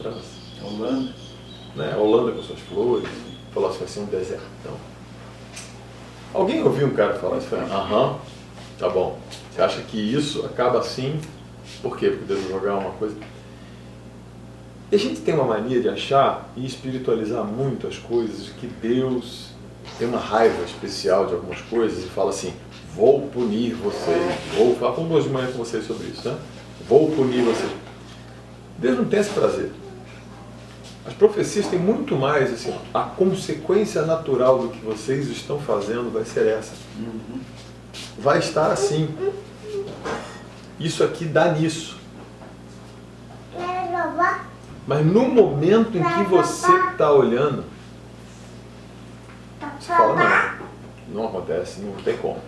França? Holanda. Né? A Holanda com suas flores, falou assim, vai ser um desertão. Alguém ouviu um cara falar isso? Falei, aham, tá bom. Você acha que isso acaba assim? Por quê? Porque Deus vai jogar uma coisa... E a gente tem uma mania de achar e espiritualizar muito as coisas, de que Deus tem uma raiva especial de algumas coisas e fala assim, vou punir vocês, vou falar com hoje de manhã com vocês sobre isso, né? Vou punir vocês. Deus não tem esse prazer. As profecias têm muito mais, assim, a consequência natural do que vocês estão fazendo vai ser essa. Vai estar assim. Isso aqui dá nisso. Mas no momento em que você está olhando, você fala, não acontece, não tem como.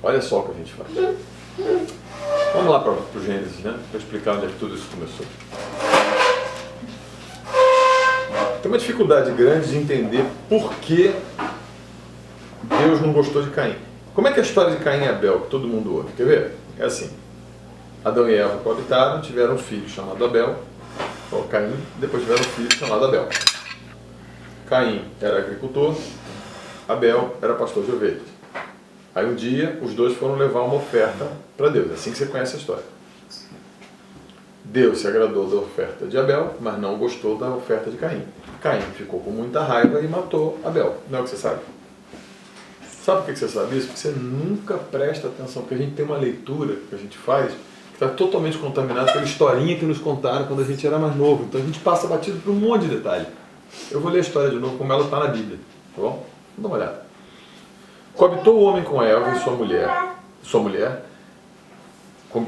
Olha só o que a gente faz. Vamos lá para o Gênesis, né? Para explicar onde é que tudo isso começou. Tem uma dificuldade grande de entender por que Deus não gostou de Caim. Como é que é a história de Caim e Abel, que todo mundo ouve? Quer ver? É assim. Adão e Eva coabitaram, tiveram um filho chamado Abel. Ou Caim, depois tiveram um filho chamado Abel. Caim era agricultor, Abel era pastor de ovelhas. Aí um dia, os dois foram levar uma oferta para Deus. É assim que você conhece a história. Deus se agradou da oferta de Abel, mas não gostou da oferta de Caim. Caim ficou com muita raiva e matou Abel. Não é o que você sabe? Sabe por que você sabe isso? Porque você nunca presta atenção, porque a gente tem uma leitura que a gente faz que está totalmente contaminada pela historinha que nos contaram quando a gente era mais novo. Então a gente passa batido por um monte de detalhe. Eu vou ler a história de novo como ela está na Bíblia. Tá bom? Dá uma olhada. Coabitou o homem com Eva e sua mulher.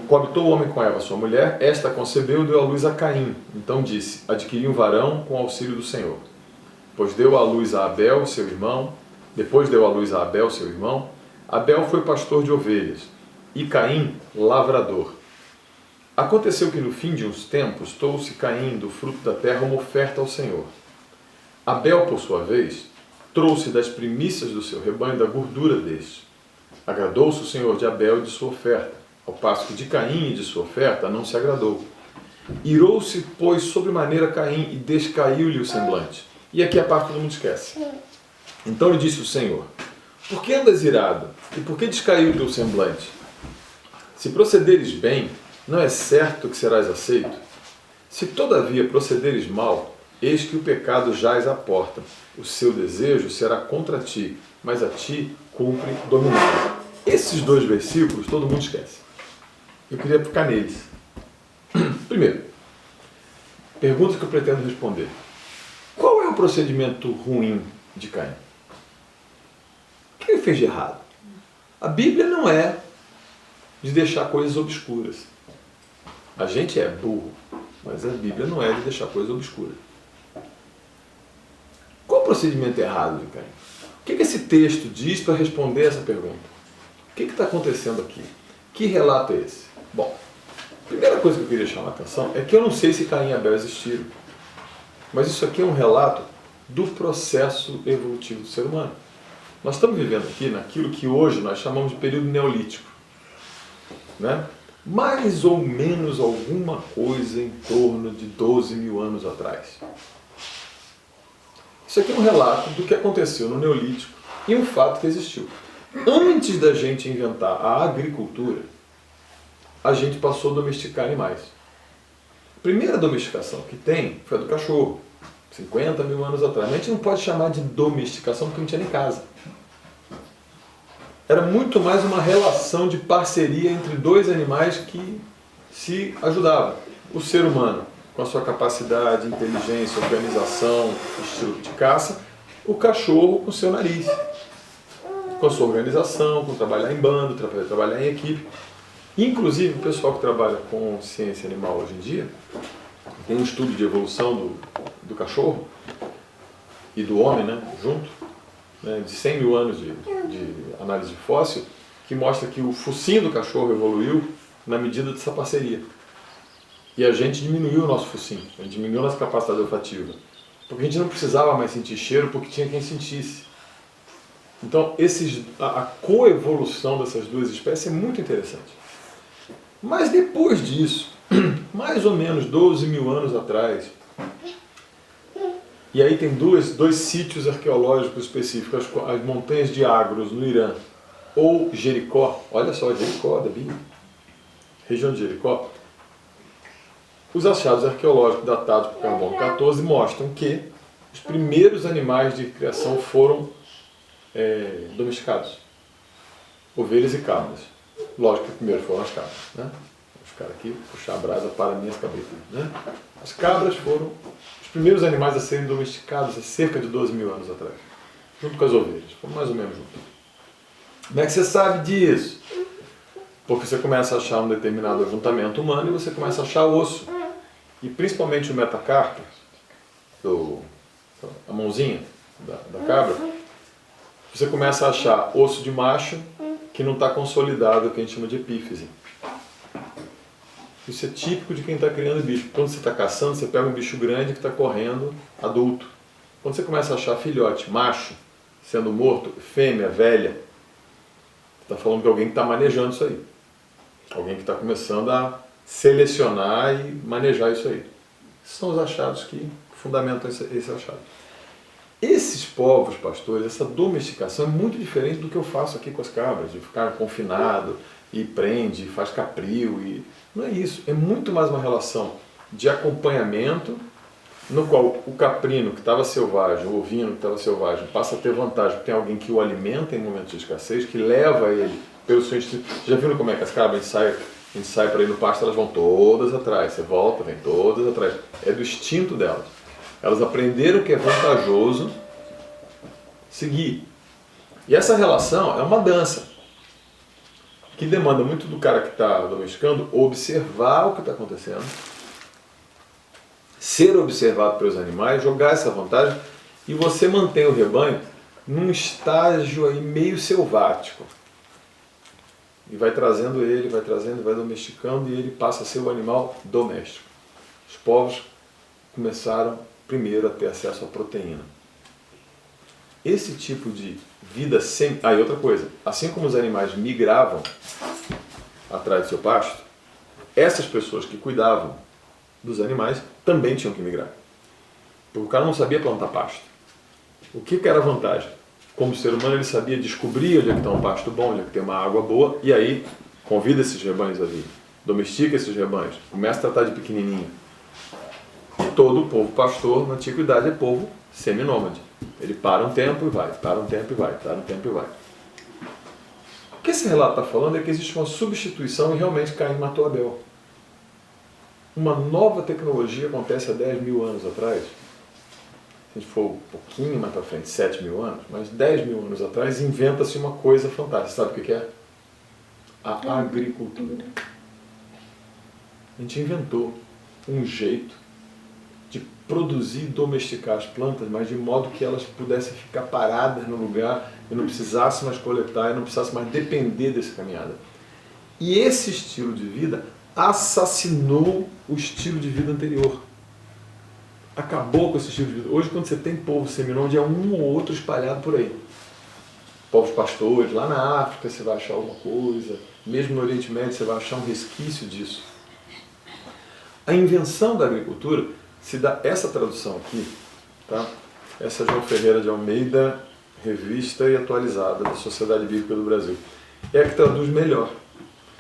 Coabitou o homem com Eva, sua mulher, esta concebeu e deu à luz a Caim. Então disse, adquiri um varão com auxílio do Senhor. Pois deu à luz a Abel, seu irmão. Depois deu à luz a Abel, seu irmão. Abel foi pastor de ovelhas. E Caim, lavrador. Aconteceu que no fim de uns tempos, trouxe Caim do fruto da terra uma oferta ao Senhor. Abel, por sua vez, trouxe das primícias do seu rebanho da gordura deste. Agradou-se o Senhor de Abel e de sua oferta, ao passo que de Caim e de sua oferta não se agradou. Irou-se, pois, sobremaneira Caim e descaiu-lhe o semblante. E aqui a parte que todo mundo esquece. Então lhe disse o Senhor, por que andas irado? E por que descaiu o teu semblante? Se procederes bem, não é certo que serás aceito? Se todavia procederes mal, eis que o pecado jaz à porta. O seu desejo será contra ti, mas a ti cumpre dominar. Esses dois versículos todo mundo esquece. Eu queria ficar neles. Primeiro, pergunta que eu pretendo responder. Qual é o procedimento ruim de Caim? O que ele fez de errado? A Bíblia não é de deixar coisas obscuras. A gente é burro, mas a Bíblia não é de deixar coisas obscuras. Qual o procedimento errado de Caim? O que esse texto diz para responder essa pergunta? O que está acontecendo aqui? Que relato é esse? Bom, a primeira coisa que eu queria chamar a atenção é que eu não sei se Caim e Abel existiram, mas isso aqui é um relato do processo evolutivo do ser humano. Nós estamos vivendo aqui naquilo que hoje nós chamamos de período neolítico, né? Mais ou menos alguma coisa em torno de 12 mil anos atrás. Isso aqui é um relato do que aconteceu no Neolítico e um fato que existiu. Antes da gente inventar a agricultura, a gente passou a domesticar animais. A primeira domesticação que tem foi a do cachorro, 50 mil anos atrás. Mas a gente não pode chamar de domesticação porque não tinha nem casa. Era muito mais uma relação de parceria entre dois animais que se ajudavam. O ser humano, com a sua capacidade, inteligência, organização, estilo de caça, o cachorro com o seu nariz, com a sua organização, com trabalhar em bando, trabalhar em equipe. Inclusive, o pessoal que trabalha com ciência animal hoje em dia, tem um estudo de evolução do cachorro e do homem, né, junto, né, de 100 mil anos de análise de fóssil, que mostra que o focinho do cachorro evoluiu na medida dessa parceria. E a gente diminuiu o nosso focinho, a gente diminuiu a nossa capacidade olfativa. Porque a gente não precisava mais sentir cheiro, porque tinha quem sentisse. Então, a coevolução dessas duas espécies é muito interessante. Mas depois disso, mais ou menos 12 mil anos atrás, E aí tem dois sítios arqueológicos específicos, as montanhas de Agros, no Irã, ou Jericó. Olha só, Jericó da Bíblia. Região de Jericó. Os achados arqueológicos datados por carbono 14 mostram que os primeiros animais de criação foram domesticados. Ovelhas e cabras. Lógico que primeiro foram as cabras. Né? Vou ficar aqui, puxar a brasa para minhas cabritas. Né? As cabras foram os primeiros animais a serem domesticados há cerca de 12 mil anos atrás. Junto com as ovelhas. Foram mais ou menos juntos. Como é que você sabe disso? Porque você começa a achar um determinado ajuntamento humano e você começa a achar osso. E principalmente o metacarpo, a mãozinha da cabra, você começa a achar osso de macho que não está consolidado, que a gente chama de epífise. Isso é típico de quem está criando bicho. Quando você está caçando, você pega um bicho grande que está correndo, adulto. Quando você começa a achar filhote, macho, sendo morto, fêmea, velha, está falando que alguém está manejando isso aí. Alguém que está começando a selecionar e manejar isso aí. Esses são os achados que fundamentam esse achado. Esses povos, pastores, essa domesticação é muito diferente do que eu faço aqui com as cabras, de ficar confinado e prende, faz capril. Não é isso. É muito mais uma relação de acompanhamento, no qual o caprino que estava selvagem, o ovino que estava selvagem, passa a ter vantagem, porque tem alguém que o alimenta em momentos de escassez, que leva ele pelo seu instinto. Já viram como é que as cabras a gente sai para ir no pasto, elas vão todas atrás. Você volta, vem todas atrás. É do instinto delas. Elas aprenderam que é vantajoso seguir. E essa relação é uma dança que demanda muito do cara que está domesticando observar o que está acontecendo, ser observado pelos animais, jogar essa vantagem e você mantém o rebanho num estágio aí meio selvático. E vai trazendo ele, vai domesticando e ele passa a ser o animal doméstico. Os povos começaram primeiro a ter acesso à proteína. Esse tipo de vida sem... e outra coisa, assim como os animais migravam atrás do seu pasto, essas pessoas que cuidavam dos animais também tinham que migrar. Porque o cara não sabia plantar pasto. O que era a vantagem? Como ser humano, ele sabia descobrir onde é que está um pasto bom, onde é que tem uma água boa, e aí convida esses rebanhos a vir, domestica esses rebanhos, começa a tratar de pequenininho. E todo o povo pastor, na antiguidade, é povo seminômade. Ele para um tempo e vai, para um tempo e vai, para um tempo e vai. O que esse relato está falando é que existe uma substituição e realmente Caim matou Abel. Uma nova tecnologia acontece há 10 mil anos atrás. Se a gente for um pouquinho mais para frente, 7 mil anos, mas 10 mil anos atrás, inventa-se uma coisa fantástica. Sabe o que é? A agricultura. A gente inventou um jeito de produzir e domesticar as plantas, mas de modo que elas pudessem ficar paradas no lugar e não precisasse mais coletar e não precisasse mais depender dessa caminhada. E esse estilo de vida assassinou o estilo de vida anterior. Acabou com esse estilo de vida. Hoje, quando você tem povo seminômade, é um ou outro espalhado por aí. Povos pastores, lá na África você vai achar alguma coisa, mesmo no Oriente Médio você vai achar um resquício disso. A invenção da agricultura se dá essa tradução aqui, tá? Essa é João Ferreira de Almeida, revista e atualizada da Sociedade Bíblica do Brasil. É a que traduz melhor.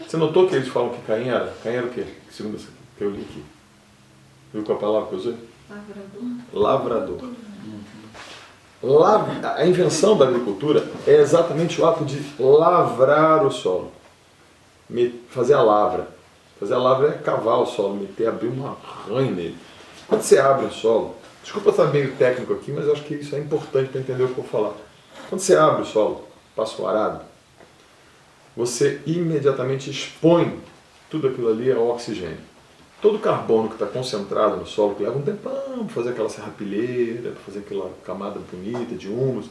Você notou que eles falam que Caim era? Caim era o quê? Segundo essa que eu li aqui. Viu qual a palavra que eu usei? Lavrador. A invenção da agricultura é exatamente o ato de lavrar o solo. Fazer a lavra. Fazer a lavra é cavar o solo, abrir um arranho nele. Quando você abre o solo, desculpa estar meio técnico aqui, mas eu acho que isso é importante para entender o que eu vou falar. Quando você abre o solo, passa o arado, você imediatamente expõe tudo aquilo ali ao oxigênio. Todo o carbono que está concentrado no solo, que leva um tempão para fazer aquela serrapilheira, para fazer aquela camada bonita de humus,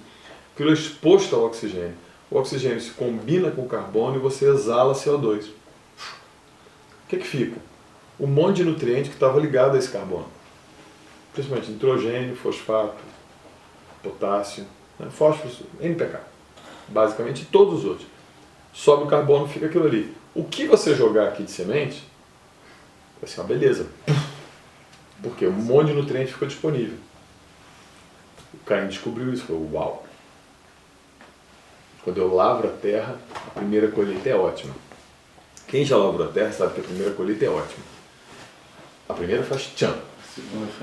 aquilo é exposto ao oxigênio. O oxigênio se combina com o carbono e você exala CO2. O que fica? Um monte de nutriente que estava ligado a esse carbono. Principalmente nitrogênio, fosfato, potássio, fósforo, NPK. Basicamente todos os outros. Sobe o carbono, fica aquilo ali. O que você jogar aqui de semente vai ser uma beleza. Porque um monte de nutriente ficou disponível. O Caim descobriu isso, falou, uau. Quando eu lavro a terra, a primeira colheita é ótima. Quem já lavrou a terra sabe que a primeira colheita é ótima. A primeira faz tchan.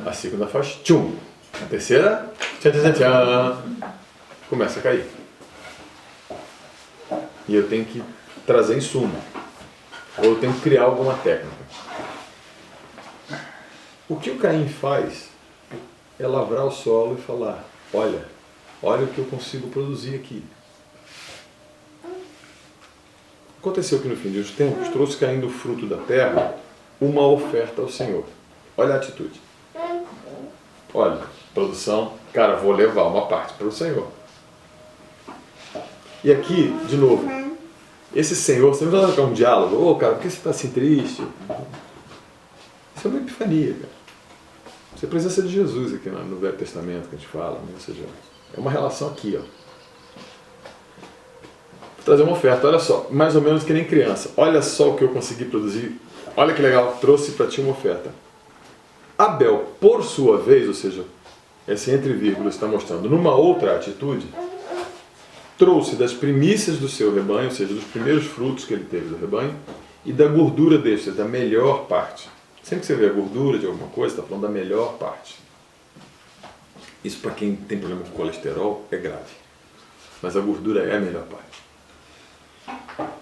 A segunda faz tchum. A terceira, tchan, tchan, tchan. Começa a cair. E eu tenho que trazer insumo. Ou eu tenho que criar alguma técnica. O que o Caim faz é lavrar o solo e falar, olha o que eu consigo produzir aqui. Aconteceu que no fim dos tempos trouxe Caim do fruto da terra uma oferta ao Senhor. Olha a atitude. Olha, produção, cara, vou levar uma parte para o Senhor. E aqui, de novo, esse Senhor, você não vai dar um diálogo, ô cara, por que você está assim triste? Isso é uma epifania, cara. Isso é a presença de Jesus aqui no Velho Testamento que a gente fala, né? Ou seja, é uma relação aqui, ó. Vou trazer uma oferta, olha só, mais ou menos que nem criança. Olha só o que eu consegui produzir. Olha que legal, trouxe para ti uma oferta. Abel, por sua vez, ou seja, esse entre vírgulas está mostrando numa outra atitude, trouxe das primícias do seu rebanho, ou seja, dos primeiros frutos que ele teve do rebanho, e da gordura deste, da melhor parte. Sempre que você vê a gordura de alguma coisa, está falando da melhor parte. Isso para quem tem problema com colesterol é grave. Mas a gordura é a melhor parte.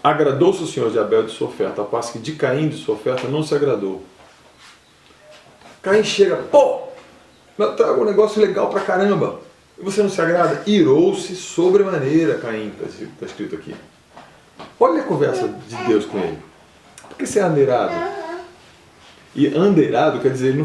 Agradou-se o Senhor de Abel de sua oferta, ao passo que de Caim de sua oferta não se agradou. Caim chega, pô, eu trago um negócio legal pra caramba, e você não se agrada? Irou-se sobremaneira, Caim, está escrito aqui. Olha a conversa de Deus com ele. Por que você é andeirado? E andeirado quer dizer, ele